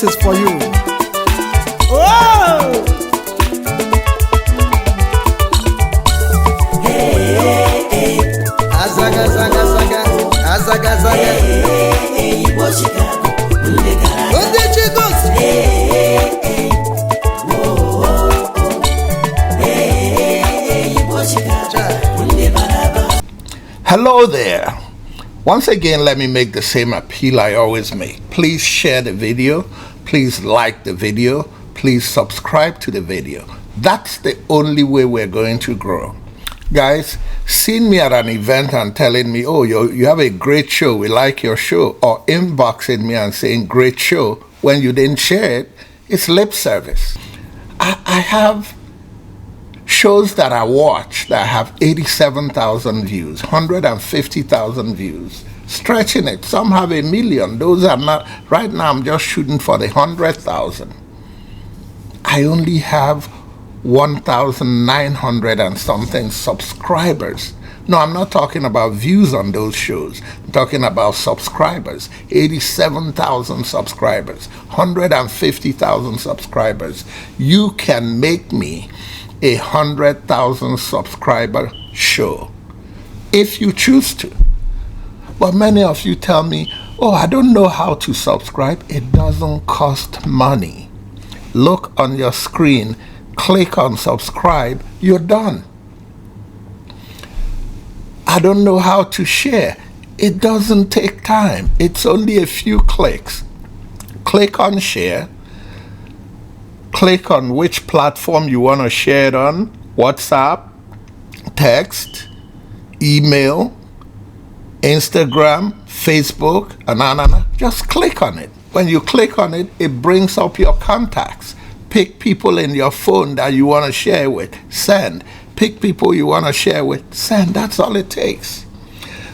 this is for you. Oh! Azaga, zaga, zaga, azaga, zaga. Igbos Hello there. Once again, let me make the same appeal I always make. Please share the video. Please like the video. Please subscribe to the video. That's the only way we're going to grow. Guys, seeing me at an event and telling me, oh, you have a great show, we like your show, or inboxing me and saying great show when you didn't share it, it's lip service. I have shows that I watch that have 87,000 views, 150,000 views, stretching it. Some have 1 million. Those are not, right now I'm just shooting for the 100,000. I only have 1,900 and something subscribers. No, I'm not talking about views on those shows. I'm talking about subscribers. 87,000 subscribers, 150,000 subscribers. You can make me a 100,000 subscriber show if you choose to. But many of you tell me, oh, I don't know how to subscribe. It doesn't cost money. Look on your screen, click on subscribe, you're done. I don't know how to share. It doesn't take time. It's only a few clicks. Click on share. Click on which platform you want to share it on. WhatsApp, text, email, Instagram, Facebook, and just click on it. When you click on it, it brings up your contacts. Pick people in your phone that you want to share with, send. Pick people you want to share with, send. That's all it takes.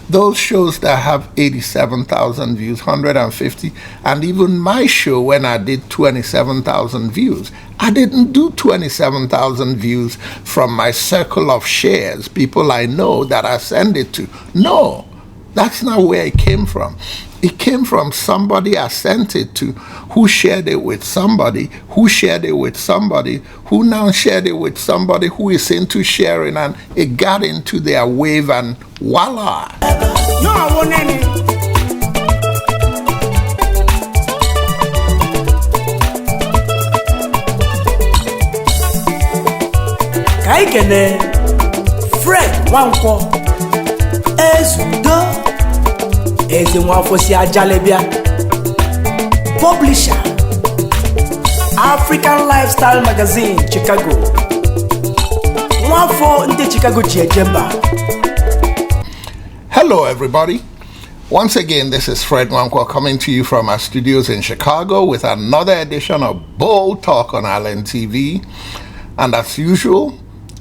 Those shows that have 87,000 views, 150, and even my show when I did 27,000 views, I didn't do 27,000 views from my circle of shares, people I know that I send it to. No, that's not where it came from. It came from somebody I sent it to, who shared it with somebody, who shared it with somebody, who now shared it with somebody who is into sharing, and it got into their wave, and voila. No, I want any. Kaikene, Fred Wanko, Ezudo. Ezi Mwafosi Ajalebia, publisher, African Lifestyle Magazine, Chicago. Mwafo Nde Chicago Chiejemba. Hello everybody. Once again, this is Fred Wankwa coming to you from our studios in Chicago with another edition of Bold Talk on Island TV. And as usual,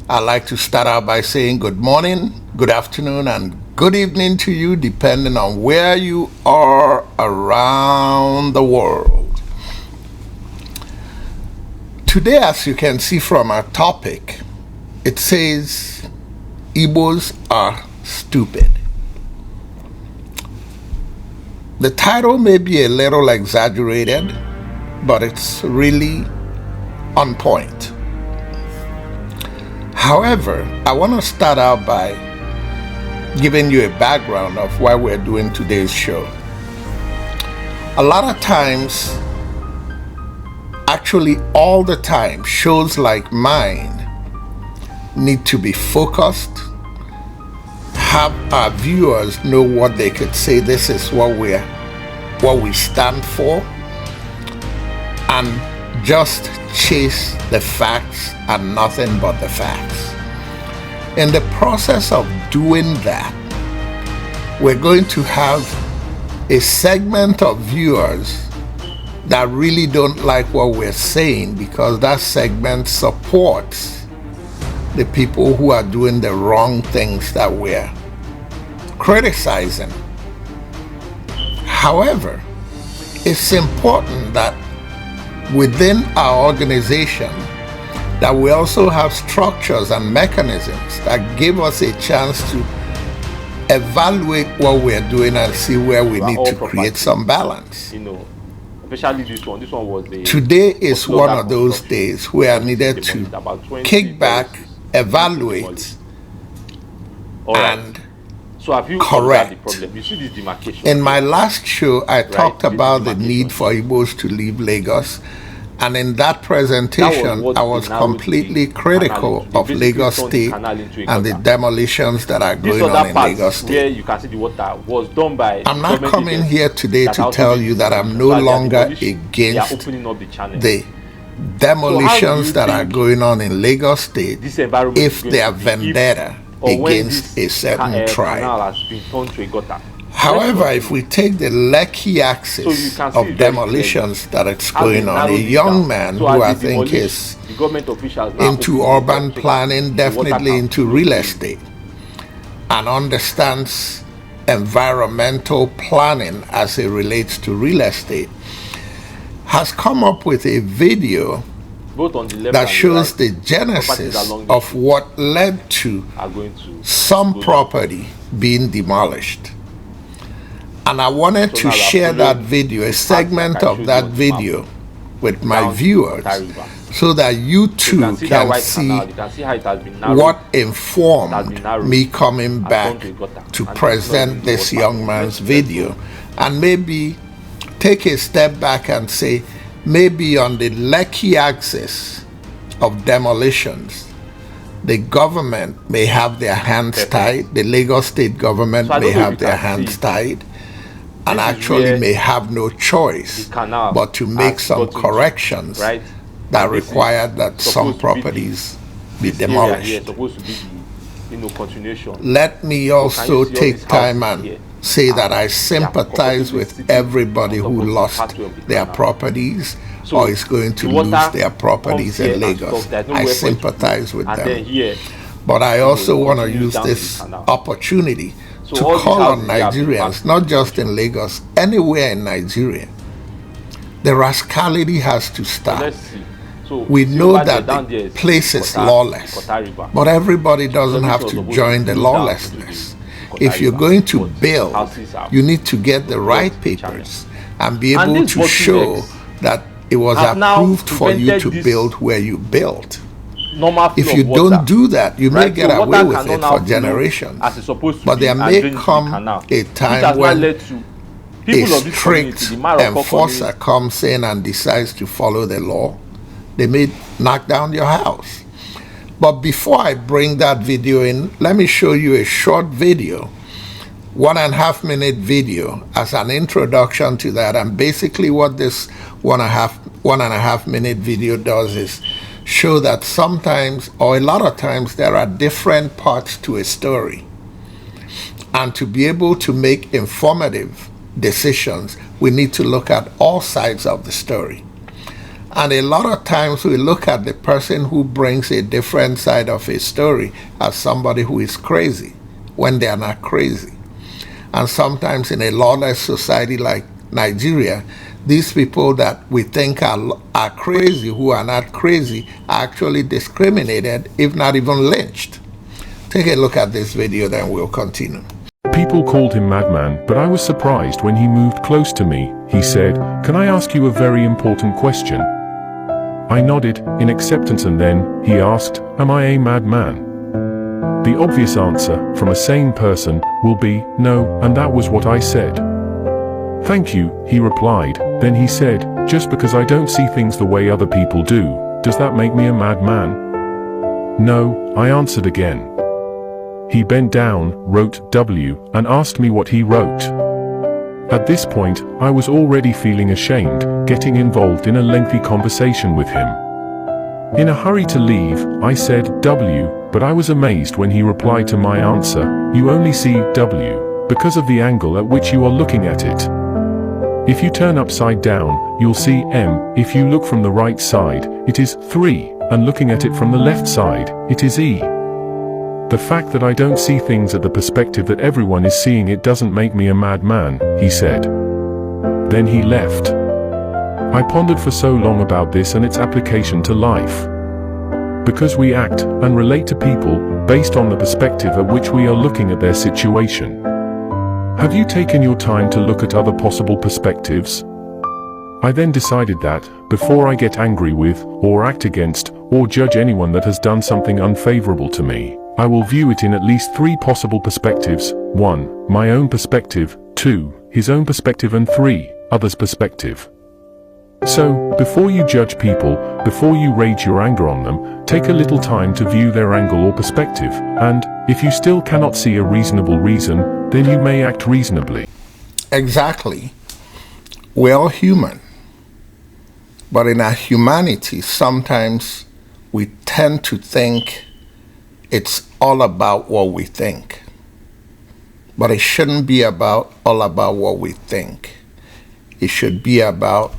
I like to start out by saying good morning, good afternoon, and good evening to you, depending on where you are around the world. Today, as you can see from our topic, it says, Igbos are stupid. The title may be a little exaggerated, but it's really on point. However, I want to start out by giving you a background of why we're doing today's show. A lot of times, actually all the time, shows like mine need to be focused, have our viewers know what they could say, this is what we stand for, and just chase the facts and nothing but the facts. In the process of doing that, we're going to have a segment of viewers that really don't like what we're saying, because that segment supports the people who are doing the wrong things that we're criticizing. However, it's important that within our organization that we also have structures and mechanisms that give us a chance to evaluate what we're doing and see where we need to create some balance. especially this one. This one was a Today is was one under of those construction. days where I needed to Demolished about 20 kick back, terraces. evaluate, All right. and So have you correct. observed the problem? You see this demarcation. in my last show, I talked this is about the demarcation. need for Igbos to leave Lagos. And in that presentation, what I they was narrowed completely the critical canal into. They of basically Lagos turned the State canal into a and the gutter. demolitions that are This going on other in part Lagos where State. you can see the water was done by I'm not government coming agencies here today that to also tell did you that I'm demolition. no So as they are longer demolishing, they are against opening up the channel. the So how demolitions do that you are think going on in Lagos State this environment if is going they are to be vendetta or when against this a certain canal tribe. has been turned to a gutter? However, if we take the Lekki So you axis can see of very demolitions that it's How they going on, a narrowed it young down. man So who as I they think demolish, is the government officials now into open it urban up so that planning, the water definitely can into flow real through. estate, and understands environmental planning as it relates to real estate, has come up with a video Both on the left that and shows the the right, genesis properties along the of street what led to are going to some go down. property being demolished. And I wanted So to now we are share that following video, a the path segment like I of showed that you on the map video with my down to viewers Water River. so that you So you too can see that can white see canal. You can see how it has been narrowed. what It has been informed narrowed me coming and back turned to a gutter. to And present this this was young part. man's Let's video, go. and maybe take a step back and say, maybe on the Lekki axis of demolitions, the government may have their hands tied, the Lagos State government So I may don't know if have you their can hands see. tied, and This is actually where may have no choice the canal but to make has some gotten to, corrections right? that And this is require that some supposed to be the- properties be This area here is demolished. supposed to be the continuation. Let me also see all these take time houses and here? say that I They are sympathize comfortably with sitting everybody on top who of the lost pathway of the their canal. properties So or is going to the water lose their properties comes here in and Lagos. stops. There's I nowhere for it to sympathize go. with And then them. here, But I also want to continues use down to this the canal. opportunity So to all these call on houses have been Nigerians, not just in Lagos, anywhere in Nigeria. The rascality has to so stop. let's see. So We see know over there, that down the there is place is Kota- lawless, Kota River. but everybody doesn't Everything have was to supposed join the flow down to lawlessness. the Kota If you're River. going to But build, houses are you need to get the right the channel. papers and be And able these to show bottlenecks that it was have now approved for you prevented to this build where you built. normal flow If you of water. don't do that, you may Right, get so away water with cannot it now for flow generations. as it's supposed to But be there and may drain into the come canal. a Which time has now when led to a people of this strict community, the Maroko enforcer community, comes in and decides to follow the law, they may knock down your house. But before I bring that video in, let me show you a short video, 1.5 minute video as an introduction to that. And basically what this 1.5 minute video does is show that sometimes, or a lot of times, there are different parts to a story. And to be able to make informative decisions, we need to look at all sides of the story. And a lot of times we look at the person who brings a different side of a story as somebody who is crazy when they are not crazy. And sometimes in a lawless society like Nigeria, these people that we think are crazy, who are not crazy, are actually discriminated, if not even lynched. Take a look at this video, then we'll continue. People called him madman, but I was surprised when he moved close to me. He said, "Can I ask you a very important question?" I nodded in acceptance, and then he asked, "Am I a madman?" The obvious answer from a sane person will be no, and that was what I said. "Thank you," he replied. Then he said, "Just because I don't see things the way other people do, does that make me a madman?" "No," I answered again. He bent down, wrote W, and asked me what he wrote. At this point, I was already feeling ashamed, getting involved in a lengthy conversation with him. In a hurry to leave, I said W, but I was amazed when he replied to my answer, "You only see W because of the angle at which you are looking at it. If you turn upside down, you'll see M. If you look from the right side, it is 3, and looking at it from the left side, it is E. The fact that I don't see things at the perspective that everyone is seeing it doesn't make me a madman," he said. Then he left. I pondered for so long about this and its application to life. Because we act and relate to people based on the perspective at which we are looking at their situation. Have you taken your time to look at other possible perspectives? I then decided that, before I get angry with, or act against, or judge anyone that has done something unfavorable to me, I will view it in at least 3 possible perspectives: 1. My own perspective, 2. His own perspective, and 3. Others' perspective. So, before you judge people, before you rage your anger on them, take a little time to view their angle or perspective, and, if you still cannot see a reasonable reason, then you may act reasonably. Exactly. We're all human. But in our humanity, sometimes we tend to think it's all about what we think. But it shouldn't be all about what we think. It should be about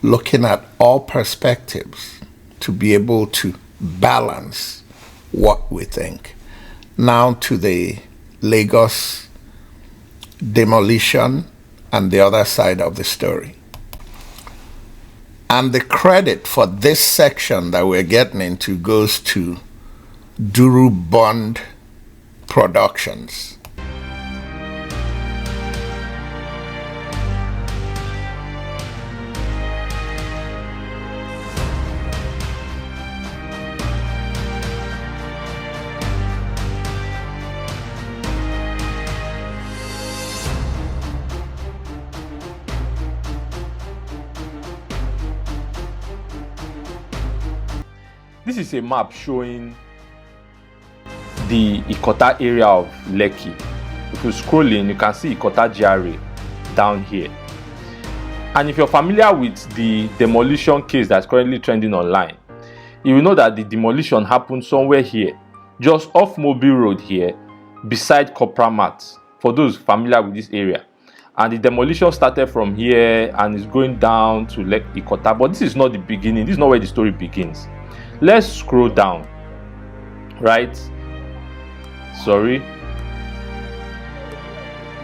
looking at all perspectives to be able to balance what we think. Now to the Lagos demolition and the other side of the story. And the credit for this section that we're getting into goes to Duru Bond Productions. This is a map showing the Ikota area of Lekki. If you scroll in, you can see Ikota GRA down here. And if you're familiar with the demolition case that's currently trending online, you will know that the demolition happened somewhere here, just off Mobile Road here, beside Copramat, for those familiar with this area. And the demolition started from here and is going down to Ikota. But this is not the beginning. This is not where the story begins. Let's scroll down, right? Sorry.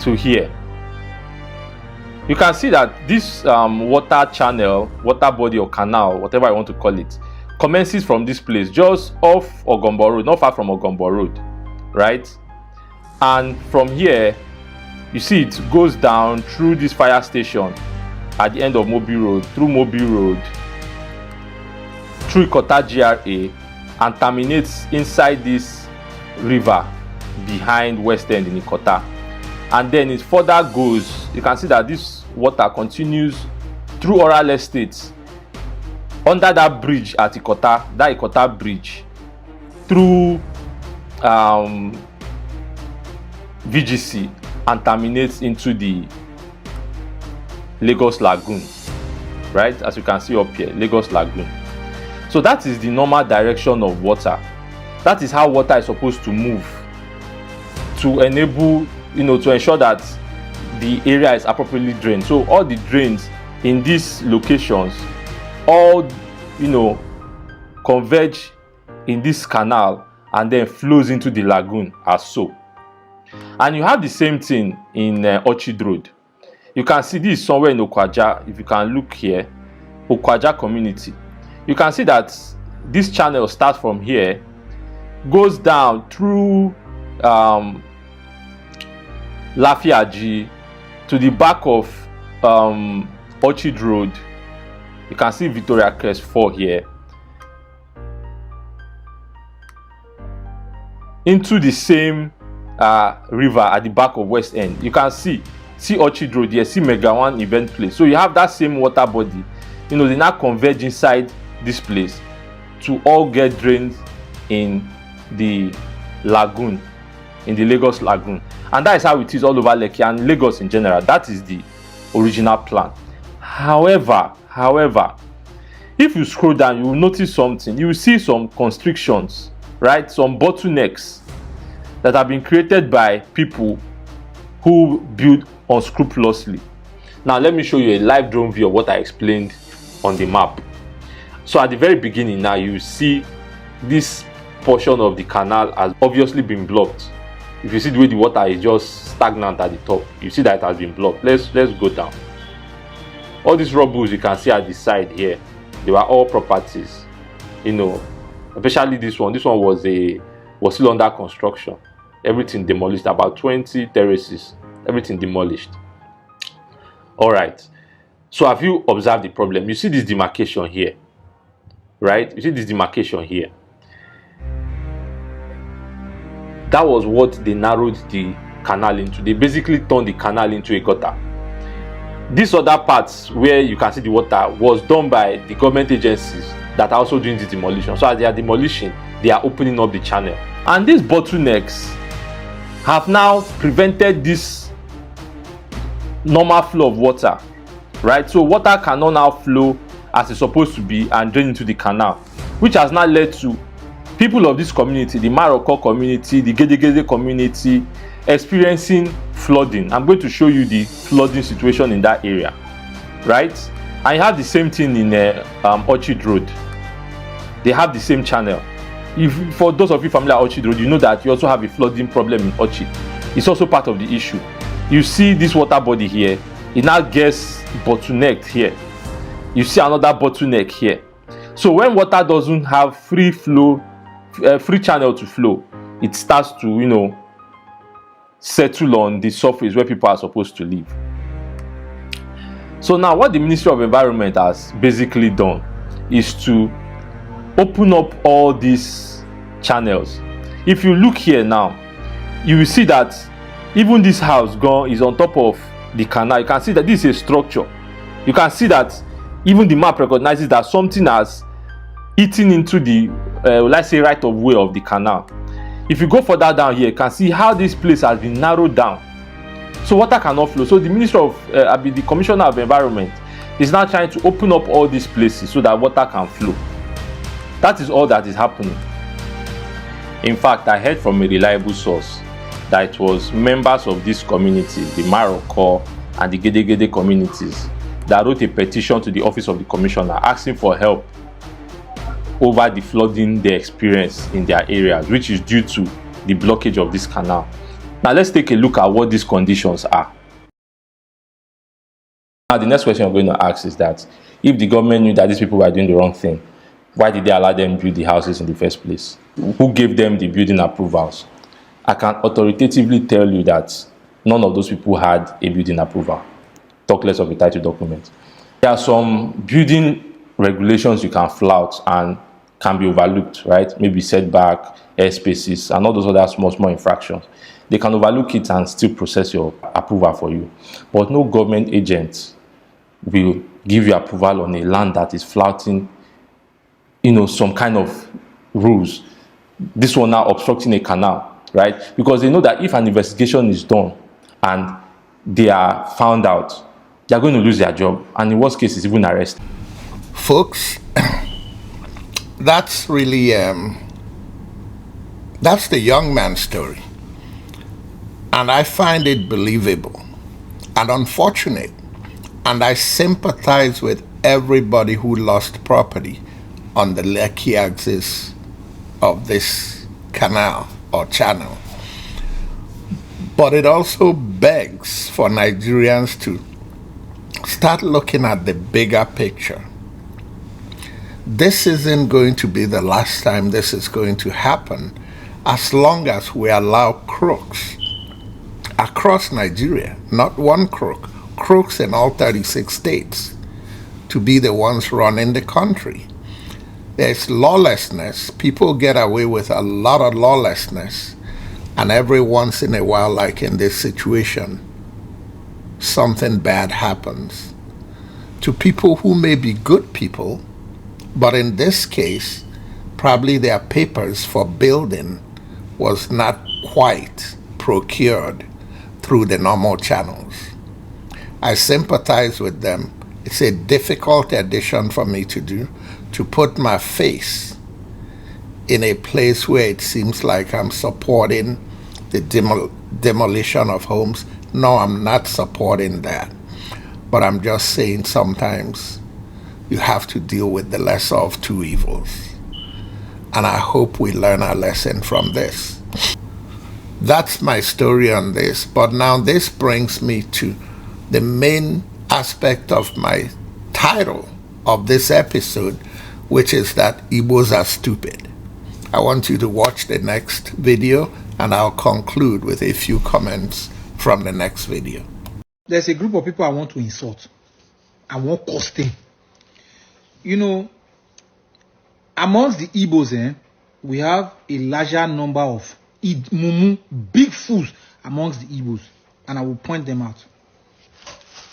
To here. You can see that this water channel, water body or canal, whatever I want to call it, commences from this place, just off Ogombo Road, not far from Ogombo Road, right? And from here, you see it goes down through this fire station at the end of Mobile Road, through Mobile Road, through Ikota GRA, and terminates inside this river behind West End in Ikota. And then it further goes, you can see that this water continues through Oral Estates, under that bridge at Ikota, that Ikota bridge, through VGC, and terminates into the Lagos Lagoon, right? As you can see up here, Lagos Lagoon. So that is the normal direction of water. That is how water is supposed to move to enable, to ensure that the area is appropriately drained. So all the drains in these locations, all, converge in this canal and then flows into the lagoon as so. And you have the same thing in Orchid Road. You can see this somewhere in Okwaja. If you can look here, Okwaja community. You can see that this channel starts from here, goes down through Lafiaji to the back of Orchid Road. You can see Victoria Crest 4 here, into the same river at the back of West End. You can see Orchid Road here, see Mega One event place. So you have that same water body. They now converge inside this place to all get drained in the lagoon, in the Lagos Lagoon. And that is how it is all over Lekki and Lagos in general. That is the original plan. However, if you scroll down, you will notice something. You will see some constrictions, right? Some bottlenecks that have been created by people who build unscrupulously. Now let me show you a live drone view of what I explained on the map. So at the very beginning now, you see this portion of the canal has obviously been blocked. If you see the way the water is just stagnant at the top, you see that it has been blocked. Let's go down. All these rubbles you can see at the side here, they were all properties, especially this one. This one was still under construction. Everything demolished, about 20 terraces, everything demolished. All right. So have you observed the problem? You see this demarcation here, right? You see this demarcation here. That was what they narrowed the canal into. They basically turned the canal into a gutter. These other parts where you can see the water was done by the government agencies that are also doing the demolition. So as they are demolishing, they are opening up the channel. And these bottlenecks have now prevented this normal flow of water, right? So water cannot now flow as it's supposed to be and drain into the canal, which has now led to people of this community, the Maroko community, the Gede community, experiencing flooding. I'm going to show you the flooding situation in that area, right? And you have the same thing in Orchid Road. They have the same channel. If for those of you familiar with Orchid Road, you know that you also have a flooding problem in Orchid. It's also part of the issue. You see this water body here, it now gets bottlenecked here. You see another bottleneck here. So when water doesn't have free flow, free channel to flow, it starts to, settle on the surface where people are supposed to live. So now what the Ministry of Environment has basically done is to open up all these channels. If you look here now, you will see that even this house is on top of the canal. You can see that this is a structure. You can see that even the map recognizes that something has eaten into the let's say right of way of the canal. If you go further down here, you can see how this place has been narrowed down, so water cannot flow. So the Minister of the Commissioner of Environment is now trying to open up all these places so that water can flow. That is all that is happening. In fact, I heard from a reliable source that it was members of this community, the Maroko and the Gede communities, that wrote a petition to the office of the commissioner asking for help over the flooding they experience in their areas, which is due to the blockage of this canal. Now let's take a look at what these conditions are. Now the next question I'm going to ask is that if the government knew that these people were doing the wrong thing, why did they allow them build the houses in the first place? Who gave them the building approvals? I can authoritatively tell you that none of those people had a building approval, talk less of a title document. There are some building regulations you can flout and can be overlooked, right? Maybe setback, airspaces, and all those other small infractions. They can overlook it and still process your approval for you. But no government agent will give you approval on a land that is flouting, some kind of rules. This one now obstructing a canal, right? Because they know that if an investigation is done and they are found out, they are going to lose their job, and in worst cases, even arrested. Folks, that's really that's the young man's story, and I find it believable and unfortunate, and I sympathize with everybody who lost property on the Lekki axis of this canal or channel. But it also begs for Nigerians to start looking at the bigger picture. This isn't going to be the last time this is going to happen, as long as we allow crooks across Nigeria, not one crook, crooks in all 36 states, to be the ones running the country. There's lawlessness. People get away with a lot of lawlessness, and every once in a while, like in this situation, something bad happens to people who may be good people, but in this case, probably their papers for building was not quite procured through the normal channels. I sympathize with them. It's a difficult addition for me to do, to put my face in a place where it seems like I'm supporting the demolition of homes. No, I'm not supporting that. But I'm just saying sometimes you have to deal with the lesser of two evils. And I hope we learn our lesson from this. That's my story on this. But now this brings me to the main aspect of my title of this episode, which is that Igbos are stupid. I want you to watch the next video, and I'll conclude with a few comments from the next video. There's a group of people I want to insult. and one costing. You know, amongst the Igbos, we have a larger number of mumu, big fools amongst the Igbos, and I will point them out.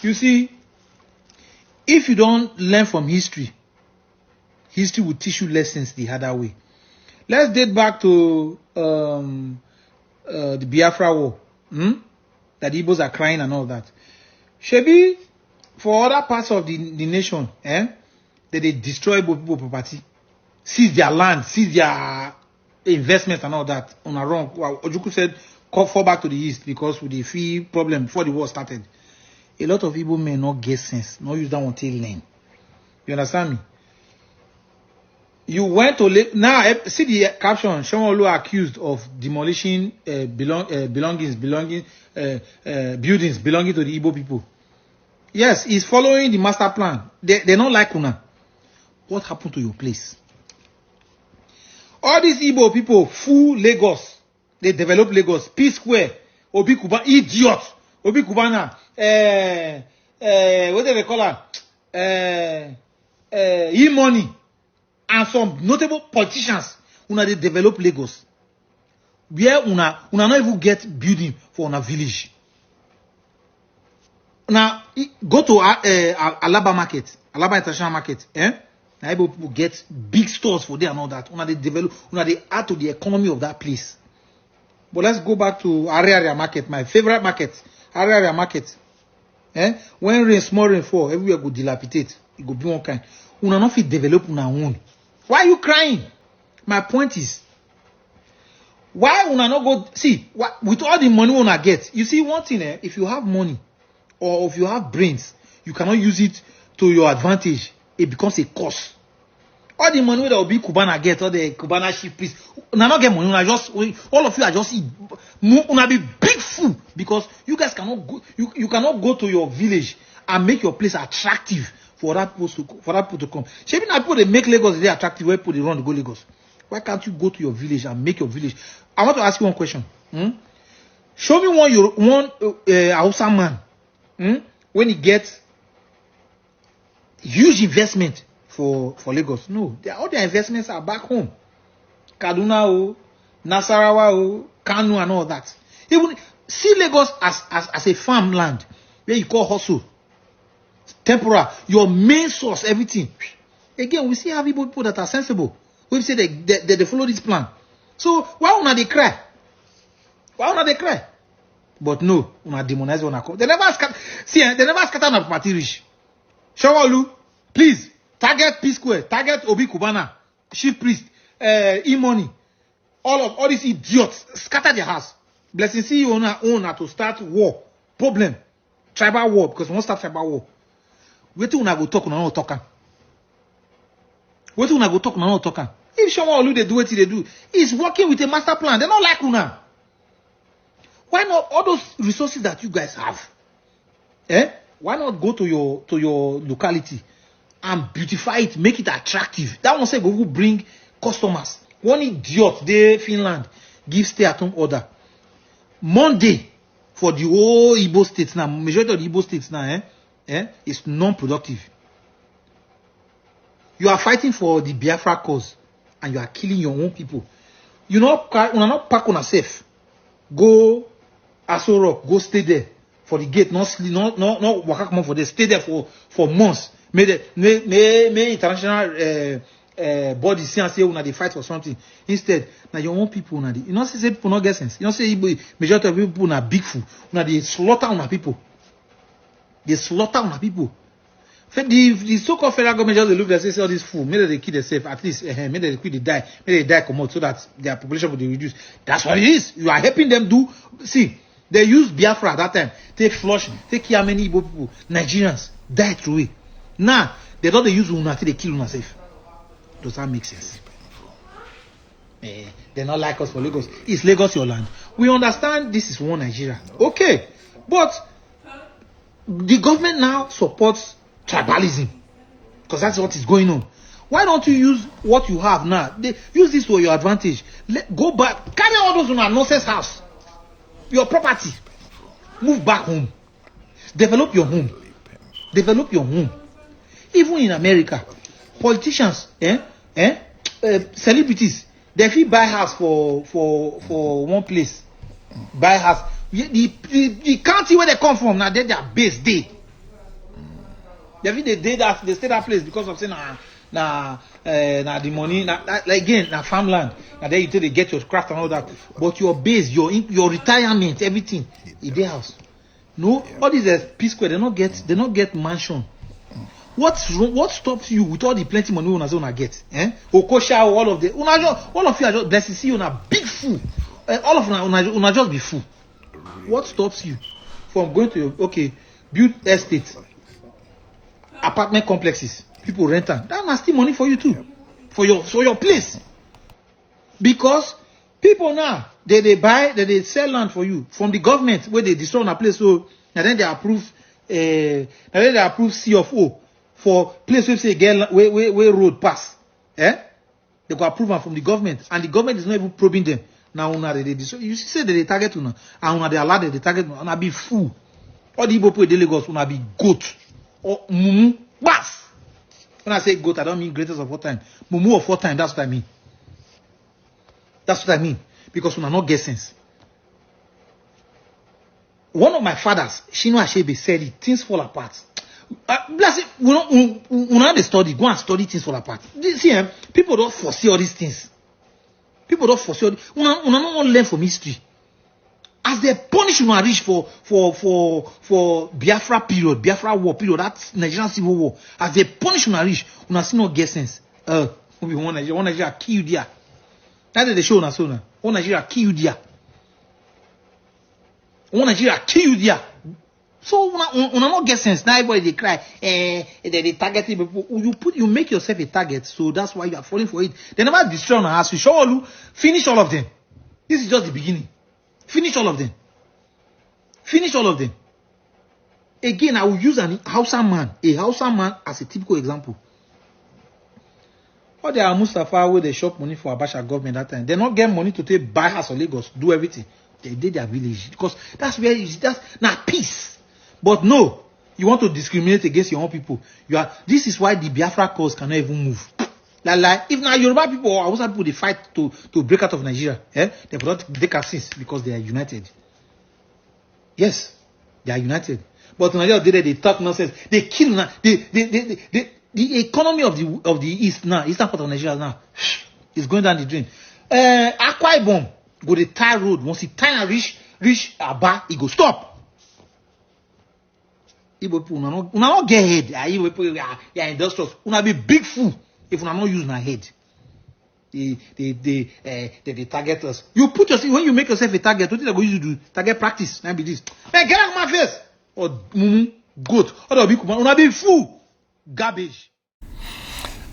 You see, if you don't learn from history, history will teach you lessons the other way. Let's date back to the Biafra War, that the Igbos are crying and all that. Shebi, for other parts of the nation, that they destroy people property, seize their land, seize their investments and all that. On a wrong, Ojuku said, fall back to the east because with the fee problem before the war started. A lot of Igbo may not get sense, not use that one till learn. You understand me? You went to now see the caption. Shomolu accused of demolishing buildings belonging to the Igbo people. Yes, he's following the master plan. They don't like Una. What happened to your place? All these Igbo people full Lagos. They develop Lagos. P Square. Obi Kubana. Idiot. Obi Kubana. What do they call her? E-money. And some notable politicians. Una they develop Lagos. Where una not even get building for una village. Now, go to Alaba market. Alaba International Market. Now, able people get big stores for there and all that. Una they develop, una they add to the economy of that place. But let's go back to Area Market, my favorite market. Area Market. When small rain fall, everywhere go dilapidate. It go be one kind. Una not fit develop una own. Why are you crying? My point is, why una not go see with all the money una get? You see one thing, if you have money or if you have brains, you cannot use it to your advantage. It becomes a cost. All the money that will be Kubana get, all the Kubana chief priest, una not get money. Una just all of you are just una be big fool because you guys cannot go. You cannot go to your village and make your place attractive for that people to come. Maybe now people they make Lagos they attractive where people they run to go Lagos. Why can't you go to your village and make your village? I want to ask you one question. Show me one Hausa man when he gets huge investment for Lagos. No, all their investments are back home. Kaduna, Nasarawa, Kanu, and all that. Even see Lagos as a farmland where you call hustle. Temporal, your main source, everything. Again, we see how people that are sensible. We say they follow this plan. So why una they cry? Why una they cry? But no, una demonize una come. They never scatter na party rich. Shawolu, please target P Square, target Obi Kubana, chief priest, E-money, all these idiots scatter their house. Blessing see you owner to start war problem, tribal war because we won't start tribal war. Wait till una go talk, una no talk. Wait till una go talk, una no talk. If Shomolu they do what they do, he's working with a master plan. They don't like una. Why not all those resources that you guys have? Why not go to your locality and beautify it, make it attractive? That one say go bring customers. One idiot there, Finland, give stay-at-home order. Monday for the whole Igbo states now, majority of the Igbo states now, is non-productive. You are fighting for the Biafra cause and you are killing your own people. You not pack on yourself. Go Aso Rock, go stay there for the gate, not waka come for there, stay there for months. May international bodies see and say una they fight for something. Instead, now your own people una you know say people not get sense. You know say majority of people na big fool. Una they slaughter una people. They slaughter on people. The so-called federal government just look and say all these fools, maybe they kill themselves, at least, maybe they quit, maybe they die come out so that their population will be reduced. That's what it is. You are helping them do. See, they use Biafra at that time. Take flush, take care many Igbo people, Nigerians, die through it. Now, they don't use Una till they kill Una safe. Does that make sense? They're not like us for Lagos. Is Lagos your land? We understand this is one Nigeria. Okay. But the government now supports tribalism because that's what is going on. Why don't you use what you have now? Use this for your advantage. Go back, carry all those on a nonsense house, your property, move back home, develop your home, Even in America, politicians, celebrities, they fit buy house for one place. Buy house. The county where they come from, now they their base day. They stay that place because of saying the money, again, farmland. And then you tell they get your craft and all that. But your base, your retirement, everything, is their house. No, all these P Square, they not get mansion. What stops you with all the plenty money una get? Okosha, all of you are just blessed to see you on a big fool. All of una just be fool. What stops you from going to build estate, apartment complexes, people rent them? That's still money for you too, for your place. Because people now they sell land for you from the government where they destroy a place, so and then they approve C of O for place where say get where road pass. They go approve them from the government, and the government is not even probing them. Now you say that they target una, and una they allow they target una be fool. All the Igbo people in Lagos una be goat or mumu bas. When I say goat, I don't mean greatest of all time. Mumu of all time, that's what I mean. That's what I mean. Because una not get sense. One of my fathers, Shino Ashebe, said it, things fall apart. Bless it, we not study, go and study things fall apart. See, people don't foresee all these things. People don't foresee all these. We not learn from history. As they punish una reach for Biafra period, Biafra war period, that Nigerian civil war. As they punish una reach, una still not get sense. One Nigeria kill you there. That's the show una so na. One Nigeria kill you there. One Nigeria kill you there. So una not get sense. Now everybody they cry. They target people. You make yourself a target. So that's why you are falling for it. They never destroy on house. You show all you finish all of them. This is just the beginning. Finish all of them. Finish all of them. Again, I will use a Hausa man as a typical example. All they are Mustafa where they shop money for Abacha government that time. They not get money to take buy house or Lagos, do everything. They did their village because that's where that's not peace. But no, you want to discriminate against your own people. This is why the Biafra cause cannot even move. If now Yoruba people or Hausa people they fight to break out of Nigeria, they cannot take assist because they are united. Yes, they are united. But Nigeria they talk nonsense. They kill now. The economy of the east now, eastern part of Nigeria now, is going down the drain. Akwa Ibom go the tie road. Once it tie and reach Aba, it go stop. Igbo people una not get head. Igbo people are industrious. Una be big fool if una not use na head. They target us. You put yourself when you make yourself a target. What they go use to do? Target practice. Now be this. Man, get out of my face. Or goat. Or una be fool. Garbage.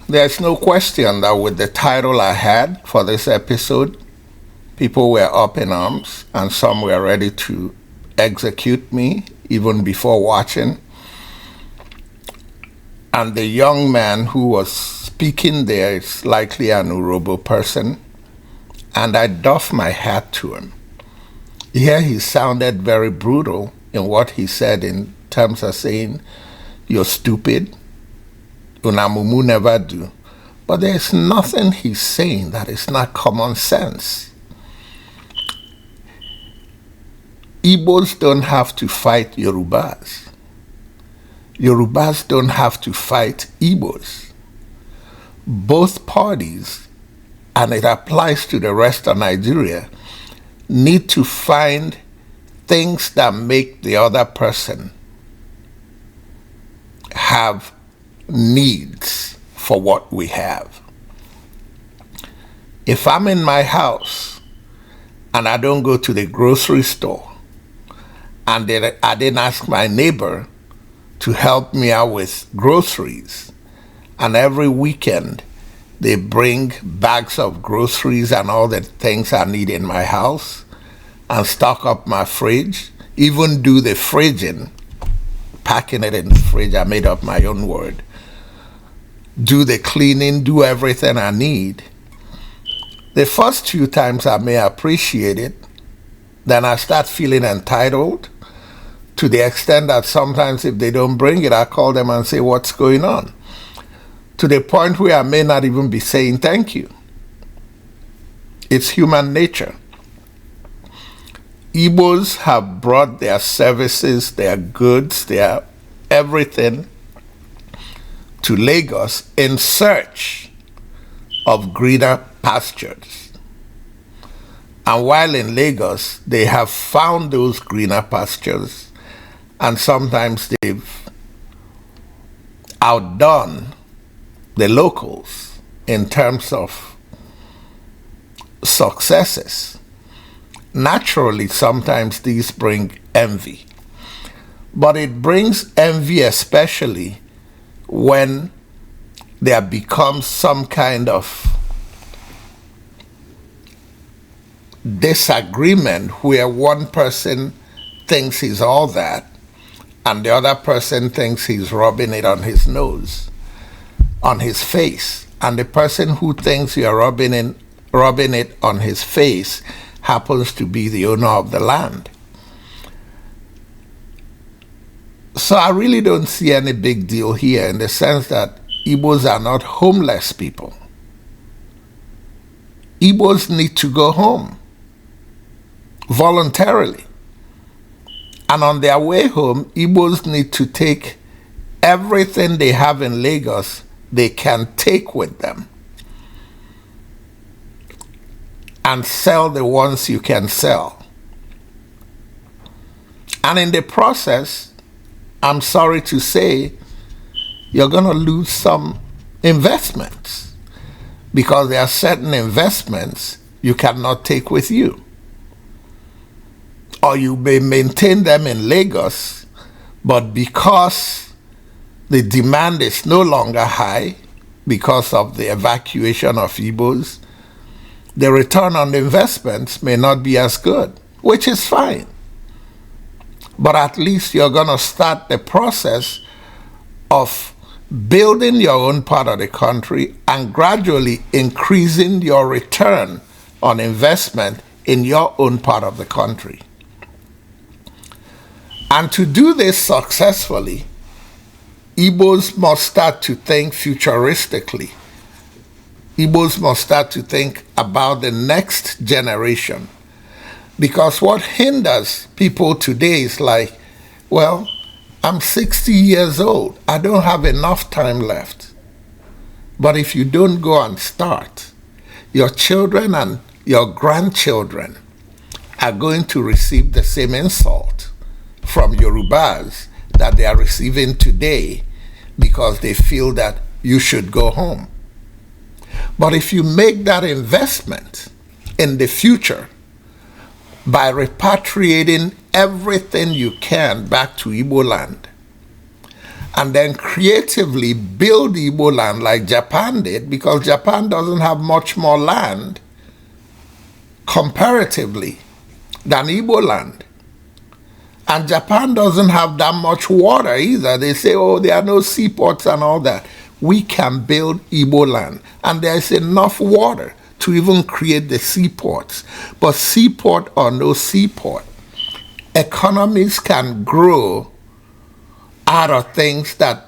There's no question that with the title I had for this episode, people were up in arms and some were ready to execute me even before watching. And the young man who was speaking there is likely an Urhobo person, and I doff my hat to him. Here he sounded very brutal in what he said in terms of saying, you're stupid, Unamumu never do. But there's nothing he's saying that is not common sense. Igbos don't have to fight Yorubas. Yorubas don't have to fight Igbos. Both parties, and it applies to the rest of Nigeria, need to find things that make the other person have needs for what we have. If I'm in my house and I don't go to the grocery store and then I didn't ask my neighbor to help me out with groceries, and every weekend they bring bags of groceries and all the things I need in my house and stock up my fridge, even do the fridging, packing it in the fridge, I made up my own word, do the cleaning, do everything I need. The first few times I may appreciate it, then I start feeling entitled to the extent that sometimes if they don't bring it, I call them and say, what's going on? to the point where I may not even be saying thank you. It's human nature. Igbos have brought their services, their goods, their everything to Lagos in search of greener pastures. And while in Lagos, they have found those greener pastures, and sometimes they've outdone the locals in terms of successes. Naturally, sometimes these bring envy. But it brings envy especially when there becomes some kind of disagreement where one person thinks he's all that and the other person thinks he's rubbing it on his nose, on his face. And the person who thinks you're rubbing it on his face happens to be the owner of the land. So I really don't see any big deal here in the sense that Igbos are not homeless people. Igbos need to go home voluntarily. And on their way home, Igbos need to take everything they have in Lagos they can take with them and sell the ones you can sell. And in the process, I'm sorry to say, you're going to lose some investments because there are certain investments you cannot take with you. Or you may maintain them in Lagos, but because the demand is no longer high because of the evacuation of Igbos, the return on the investments may not be as good, which is fine. But at least you're going to start the process of building your own part of the country and gradually increasing your return on investment in your own part of the country. And to do this successfully, Igbos must start to think futuristically. Igbos must start to think about the next generation. Because what hinders people today is like, well, I'm 60 years old. I don't have enough time left. But if you don't go and start, your children and your grandchildren are going to receive the same insult from Yorubas that they are receiving today because they feel that you should go home. But if you make that investment in the future by repatriating everything you can back to Igbo land and then creatively build Igbo land like Japan did, because Japan doesn't have much more land comparatively than Igbo land. And Japan doesn't have that much water either. They say, oh, there are no seaports and all that. We can build Igbo land. And there's enough water to even create the seaports. But seaport or no seaport, economies can grow out of things that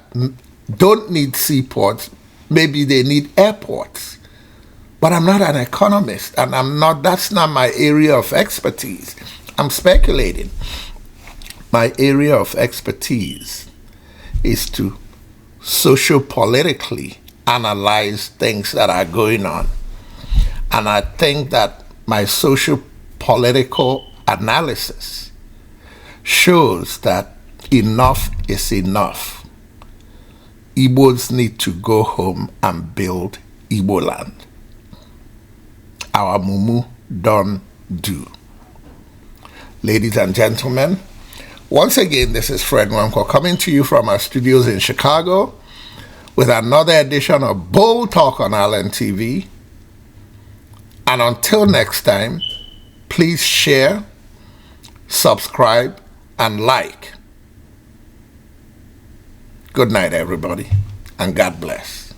don't need seaports. Maybe they need airports. But I'm not an economist, and that's not my area of expertise. I'm speculating. My area of expertise is to socio-politically analyze things that are going on. And I think that my socio-political analysis shows that enough is enough. Igbos need to go home and build Igbo land. Our mumu don't do. Ladies and gentlemen, once again, this is Fred Wanko coming to you from our studios in Chicago with another edition of Bold Talk on Island TV. And until next time, please share, subscribe, and like. Good night, everybody, and God bless.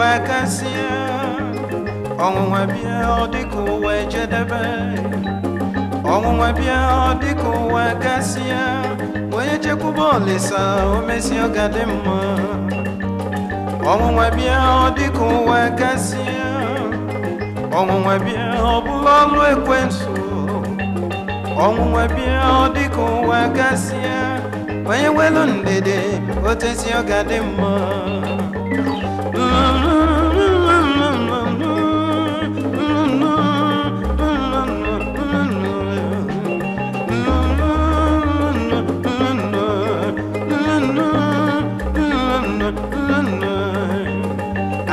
ụwa kasịa ọnwụnwa bịa ọ dịka ụwa ejedebe ọnwụnwa bịa ọ dịka ụwa kasịa onye chekwuba Olisa o mesi ọ ga-adị mma ọnwụnwa bịa ọ dịka ụwa kasịa ọnwụnwa bịa ọ bụla ọlụ ekwensu ọnwụnwa bịa ọ dịka ụwa kasịa onye welu ndede otesi ọ ga-adị mma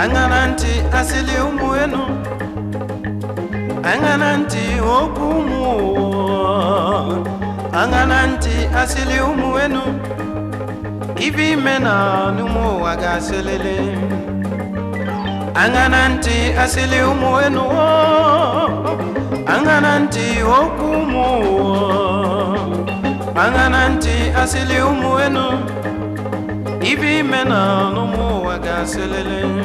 Angananti asili umuenu Angananti okumu Angananti asili umuenu Ivi mena numu agaselele Angananti asili umuenu Angananti okumu Angananti asili umuenu Ivi mena numu agaselele